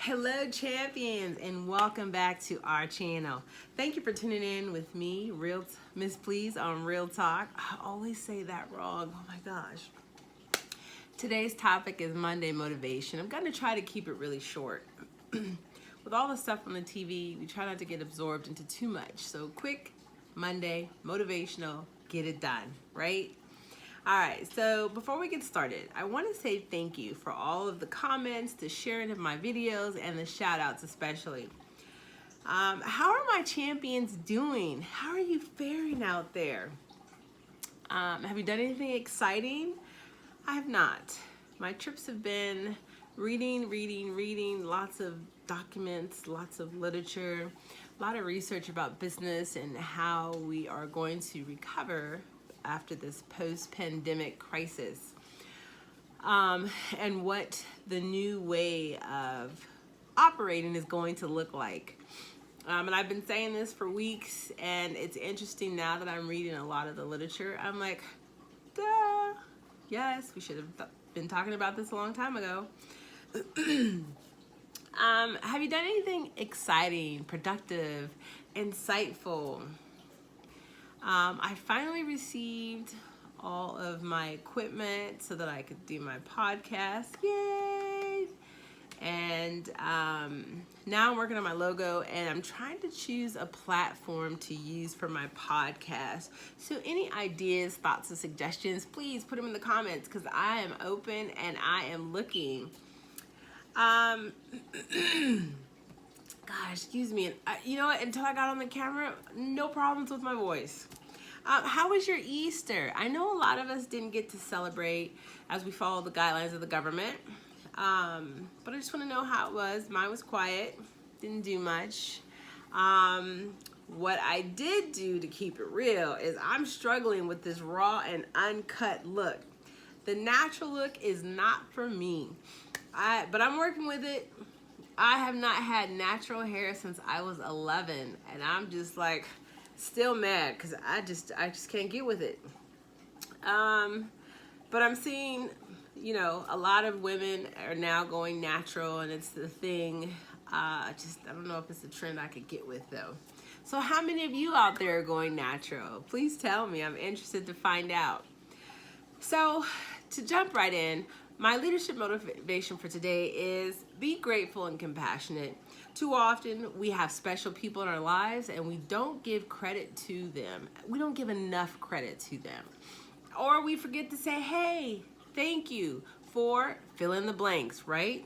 Hello champions, and welcome back to our channel. Thank you for tuning in with me, Miss Please, on Real Talk. I always say that wrong, oh my gosh. Today's topic is Monday motivation. I'm going to try to keep it really short. With all the stuff on the TV, we try not to get absorbed into too much. So quick, Monday, motivational, get it done, right? All right, so before we get started, I want to say thank you for all of the comments, the sharing of my videos, and the shout outs especially. How are my champions doing? How are you faring out there? Have you done anything exciting? I have not. My trips have been reading, lots of documents, lots of literature, a lot of research about business and how we are going to recover after this post-pandemic crisis, and what the new way of operating is going to look like. And I've been saying this for weeks, and it's interesting now that I'm reading a lot of the literature. I'm like, duh, yes, we should have been talking about this a long time ago. Have you done anything exciting, productive, insightful? I finally received all of my equipment so that I could do my podcast. Yay! And now I'm working on my logo, and I'm trying to choose a platform to use for my podcast. So any ideas, thoughts, and suggestions, please put them in the comments, because I am open and I am looking. Gosh, excuse me. You know what? Until I got on the camera, no problems with my voice. How was your Easter? I know a lot of us didn't get to celebrate as we follow the guidelines of the government. But I just want to know how it was. Mine was quiet. Didn't do much. What I did do to keep it real is I'm struggling with this raw and uncut look. The natural look is not for me. But I'm working with it. I have not had natural hair since I was 11, and I'm just like still mad because I just can't get with it. But I'm seeing, you know, a lot of women are now going natural, and it's the thing. I don't know if it's a trend I could get with though. So how many of you out there are going natural? Please tell me. I'm interested to find out. So to jump right in, my leadership motivation for today is be grateful and compassionate. Too often we have special people in our lives and we don't give credit to them. We don't give enough credit to them. Or we forget to say, hey, thank you for fill in the blanks, right?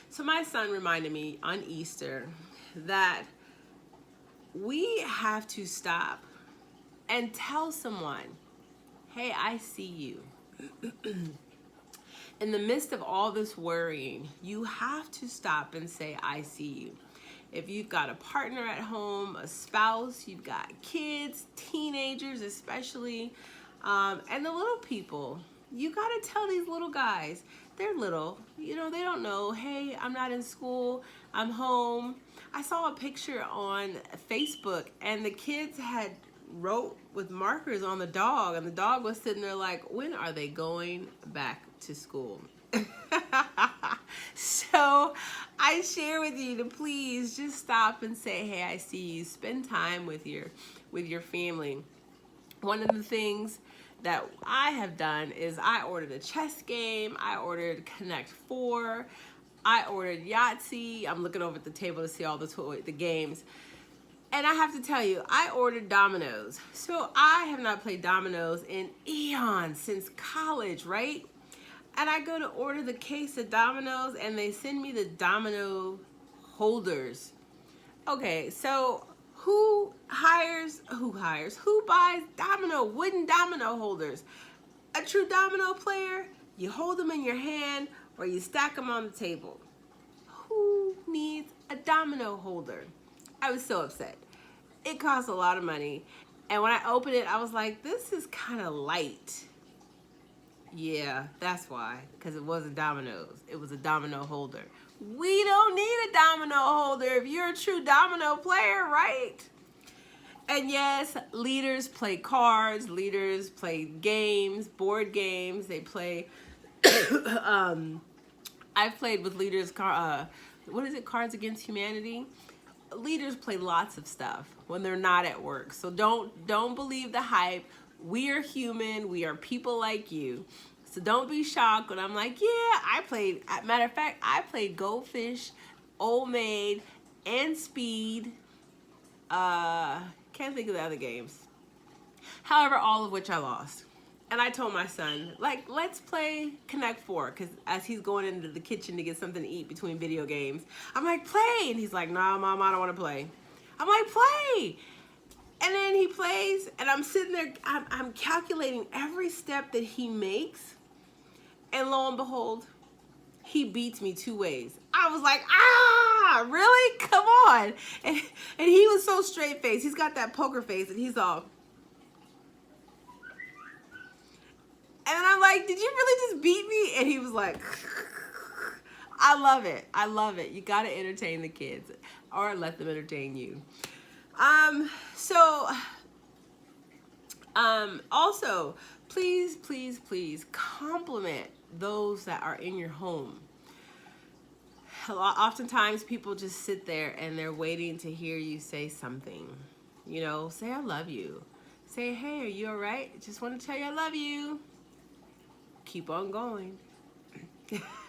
So my son reminded me on Easter that we have to stop and tell someone, hey, I see you. In the midst of all this worrying, you have to stop and say, I see you. If you've got a partner at home, a spouse, you've got kids, teenagers especially, and the little people, you got to tell these little guys, they're little, you know, they don't know, hey, I'm not in school, I'm home. I saw a picture on Facebook, and the kids had wrote with markers on the dog, and the dog was sitting there like, when are they going back to school? So I share with you to please just stop and say, hey, I see you. Spend time with your family. One of the things that I have done is I ordered a chess game. I ordered Connect 4. I ordered Yahtzee. I'm looking over at the table to see all the games. And I have to tell you, I ordered dominoes. So I have not played dominoes in eons, since college, right? And I go to order the case of dominoes, and they send me the domino holders. Okay, so who buys wooden domino holders? A true domino player, you hold them in your hand or you stack them on the table. Who needs a domino holder? I was so upset. It cost a lot of money. And when I opened it, I was like, this is kind of light. Yeah, that's why, because it wasn't dominoes. It was a domino holder. We don't need a domino holder if you're a true domino player, right? And yes, leaders play cards, leaders play games, board games, they play I've played with leaders, what is it, Cards Against Humanity? Leaders play lots of stuff when they're not at work. So don't believe the hype. We are human. We are people like you. So don't be shocked when I'm like, yeah, I played. Matter of fact, I played Goldfish, Old Maid, and Speed. Can't think of the other games. However, all of which I lost. And I told my son, like, let's play Connect 4, because as he's going into the kitchen to get something to eat between video games, I'm like, play. And he's like, nah, Mom, I don't want to play. I'm like, play. And then he plays, and I'm sitting there, I'm calculating every step that he makes. And lo and behold, he beats me 2 ways. I was like, ah, really? Come on. And he was so straight faced. He's got that poker face, and he's all. And I'm like, did you really just beat me? And he was like, I love it. I love it. You got to entertain the kids or let them entertain you. Also, please compliment those that are in your home. Oftentimes people just sit there and they're waiting to hear you say something. You know, say I love you. Say, hey, are you all right? Just want to tell you I love you. Keep on going.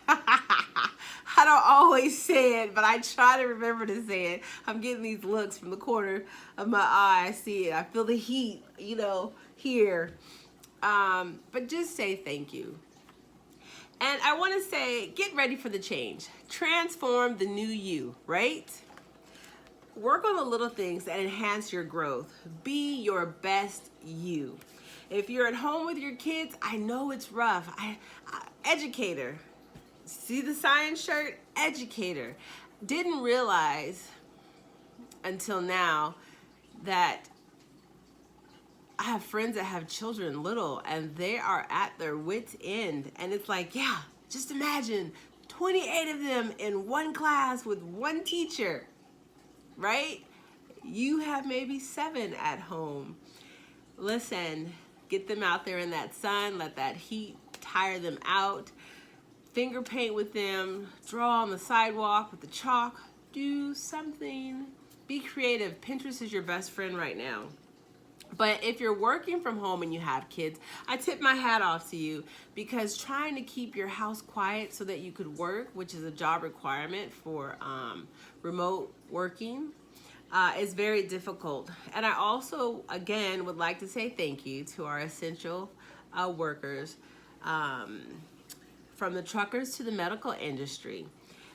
I don't always say it, but I try to remember to say it. I'm getting these looks from the corner of my eye. I see it. I feel the heat, you know, here. But just say thank you. And I want to say, get ready for the change. Transform the new you, right? Work on the little things that enhance your growth. Be your best you. If you're at home with your kids, I know it's rough. Educator. See the science shirt? Educator. Didn't realize until now that I have friends that have children little and they are at their wits' end. And it's like, yeah, just imagine 28 of them in one class with one teacher, right? You have maybe 7 at home. Listen, get them out there in that sun, let that heat tire them out. Finger paint with them, draw on the sidewalk with the chalk, do something. Be creative. Pinterest is your best friend right now. But if you're working from home and you have kids, I tip my hat off to you, because trying to keep your house quiet so that you could work, which is a job requirement for remote working, is very difficult. And I also, again, would like to say thank you to our essential workers, from the truckers to the medical industry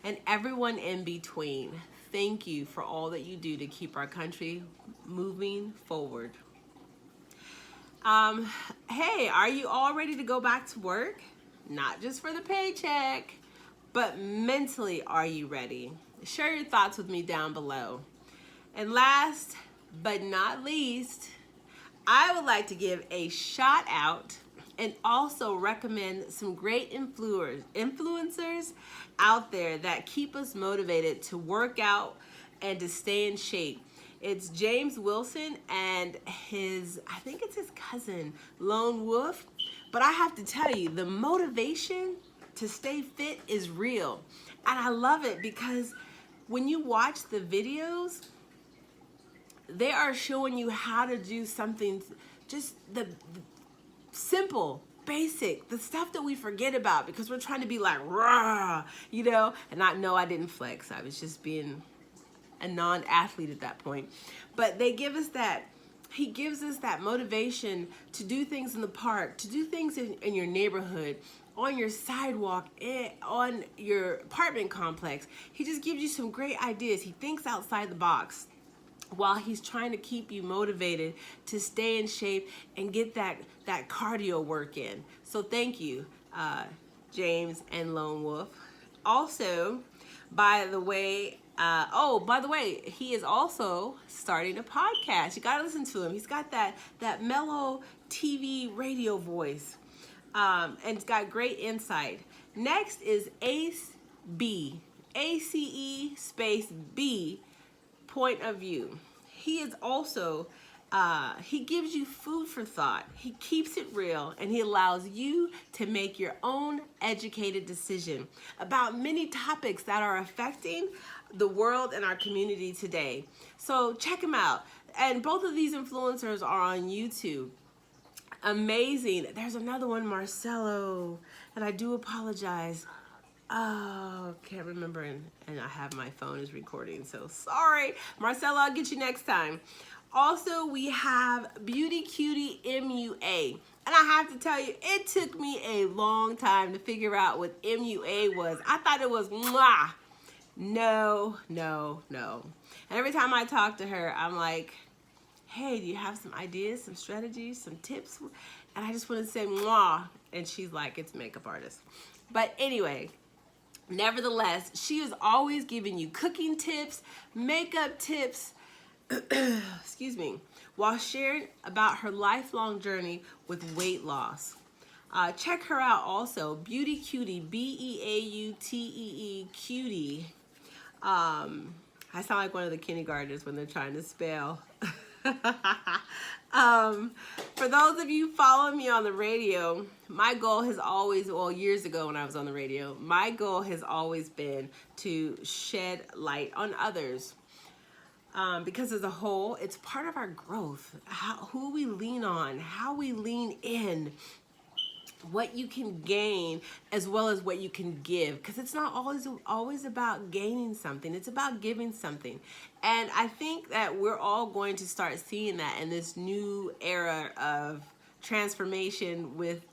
and everyone in between. Thank you for all that you do to keep our country moving forward. Hey, are you all ready to go back to work? Not just for the paycheck, but mentally, are you ready? Share your thoughts with me down below. And last but not least, I would like to give a shout out and also recommend some great influencers out there that keep us motivated to work out and to stay in shape. It's James Wilson and I think it's his cousin, Lone Wolf. But I have to tell you, the motivation to stay fit is real. And I love it because when you watch the videos, they are showing you how to do something, just the simple, basic, the stuff that we forget about because we're trying to be like, rah, you know, and I didn't flex. I was just being a non-athlete at that point. But they give us that, he gives us that motivation to do things in the park, to do things in your neighborhood, on your sidewalk, on your apartment complex. He just gives you some great ideas. He thinks outside the box while he's trying to keep you motivated to stay in shape and get that cardio work in. So thank you, James and Lone Wolf. Also, by the way, he is also starting a podcast. You gotta listen to him. He's got that mellow TV radio voice, and it's got great insight. Next is Ace B, ACE space B, point of view. He is also He gives you food for thought. He keeps it real, and he allows you to make your own educated decision about many topics that are affecting the world and our community today. So check him out. And both of these influencers are on YouTube. Amazing. There's another one, Marcelo, and I do apologize. Oh, can't remember, and I have my phone is recording, so sorry. Marcelo, I'll get you next time. Also, we have Beautee Cutee MUA. And I have to tell you, it took me a long time to figure out what MUA was. I thought it was mwah. No, no, no. And every time I talk to her, I'm like, hey, do you have some ideas, some strategies, some tips? And I just want to say mwah. And she's like, it's makeup artist. But anyway, nevertheless, she is always giving you cooking tips, makeup tips, excuse me, while sharing about her lifelong journey with weight loss. Check her out also, Beautee Cutee, B-E-A-U-T-E-E, Cutee. I sound like one of the kindergartners when they're trying to spell. For those of you following me on the radio, my goal has always, well, years ago when I was on the radio, my goal has always been to shed light on others. Because as a whole, it's part of our growth, who we lean on, how we lean in, what you can gain as well as what you can give, because it's not always about gaining something, it's about giving something. And I think that we're all going to start seeing that in this new era of transformation with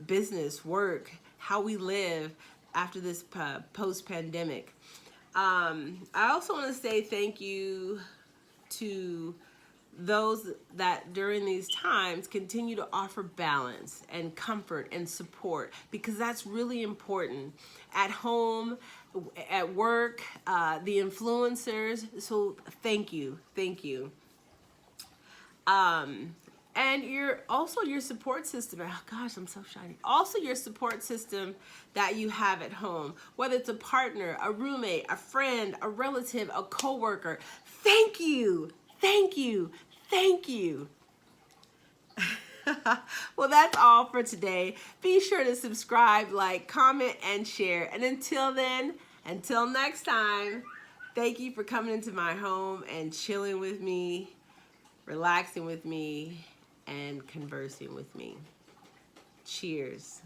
business, work, how we live after this post-pandemic. I also want to say thank you to those that during these times continue to offer balance and comfort and support, because that's really important at home, at work, the influencers. So thank you, thank you. And your support system. Oh gosh, I'm so shiny. Also your support system that you have at home, whether it's a partner, a roommate, a friend, a relative, a coworker. Thank you, thank you, thank you. Well, that's all for today. Be sure to subscribe, like, comment, and share. And until then, until next time, thank you for coming into my home and chilling with me, relaxing with me, and conversing with me. Cheers.